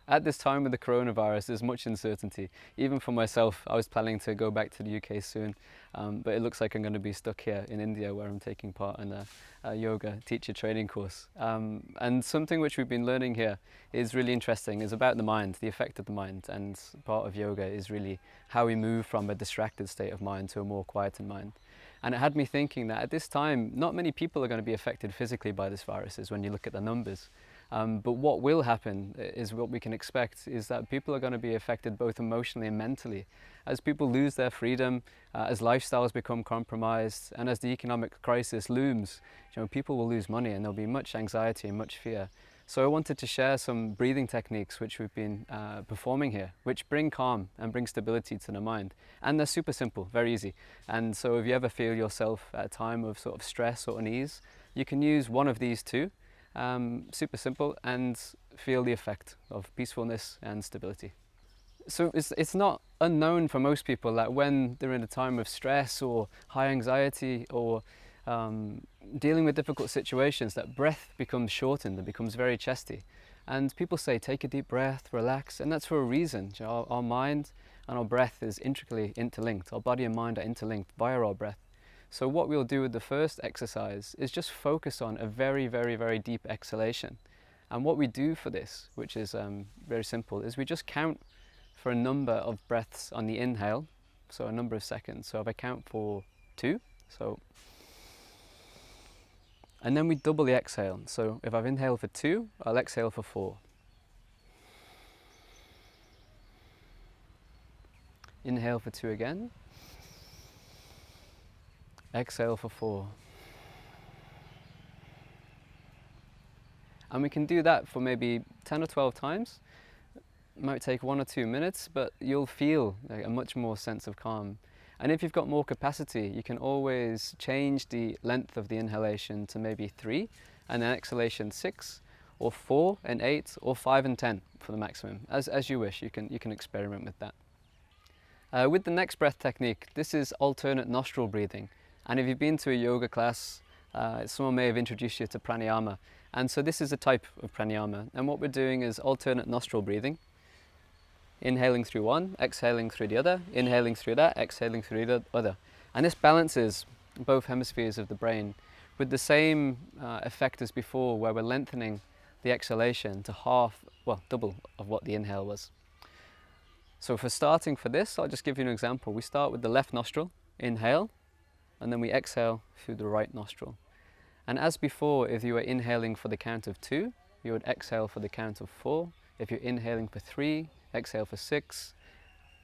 At this time with the coronavirus, there's much uncertainty. Even for myself, I was planning to go back to the UK soon, but it looks like I'm going to be stuck here in India where I'm taking part in a yoga teacher training course. And something which we've been learning here is really interesting, is about the mind, the effect of the mind, and part of yoga is really how we move from a distracted state of mind to a more quieted mind. And it had me thinking that at this time, not many people are going to be affected physically by this virus, when you look at the numbers. But what will happen is what we can expect is that people are going to be affected both emotionally and mentally. As people lose their freedom, as lifestyles become compromised, and as the economic crisis looms, people will lose money and there'll be much anxiety and much fear. So I wanted to share some breathing techniques which we've been performing here, which bring calm and bring stability to the mind. And they're super simple, very easy. And so if you ever feel yourself at a time of sort of stress or unease, you can use one of these two. Super simple, and feel the effect of peacefulness and stability. So it's not unknown for most people that when they're in a time of stress or high anxiety or dealing with difficult situations, that breath becomes shortened and becomes very chesty. And people say, take a deep breath, relax, and that's for a reason. Our mind and our breath is intricately interlinked. Our body and mind are interlinked via our breath. So what we'll do with the first exercise is just focus on a very, very, very deep exhalation. And what we do for this, which is very simple, is we just count for a number of breaths on the inhale, so a number of seconds. So if I count for 2, and then we double the exhale. So if I've inhaled for 2, I'll exhale for 4. Inhale for 2 again. Exhale for 4. And we can do that for maybe 10 or 12 times. It might take 1 or 2 minutes, but you'll feel a much more sense of calm. And if you've got more capacity, you can always change the length of the inhalation to maybe 3, and then exhalation 6, or 4 and 8, or 5 and 10 for the maximum. As you wish, you can experiment with that. With the next breath technique, this is alternate nostril breathing. And if you've been to a yoga class, someone may have introduced you to pranayama. And so this is a type of pranayama. And what we're doing is alternate nostril breathing. Inhaling through one, exhaling through the other, inhaling through that, exhaling through the other. And this balances both hemispheres of the brain with the same effect as before, where we're lengthening the exhalation to double of what the inhale was. So for starting for this, I'll just give you an example. We start with the left nostril, inhale, and then we exhale through the right nostril. And as before, if you were inhaling for the count of 2, you would exhale for the count of 4. If you're inhaling for 3, exhale for 6,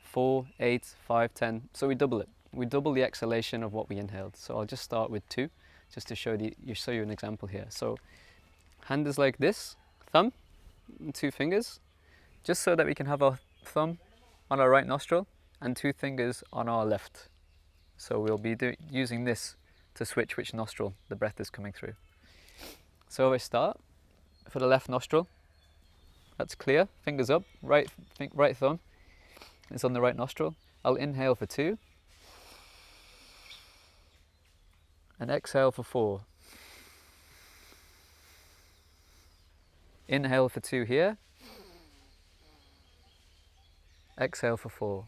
4, 8, 5, 10. So we double it. We double the exhalation of what we inhaled. So I'll just start with 2, just to show you an example here. So hand is like this, thumb, and 2 fingers, just so that we can have our thumb on our right nostril and 2 fingers on our left. So we'll be using this to switch which nostril the breath is coming through. So if I start for the left nostril, that's clear, fingers up, right thumb is on the right nostril. I'll inhale for 2 and exhale for 4. Inhale for 2 here, exhale for 4.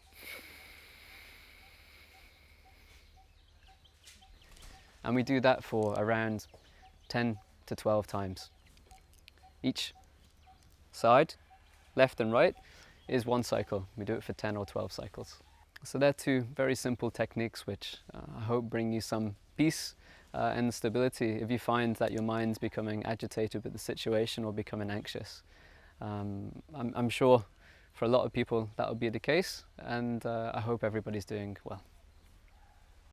And we do that for around 10 to 12 times. Each side, left and right, is 1 cycle. We do it for 10 or 12 cycles. So they're 2 very simple techniques which I hope bring you some peace and stability if you find that your mind's becoming agitated with the situation or becoming anxious. I'm sure for a lot of people that will be the case, and I hope everybody's doing well.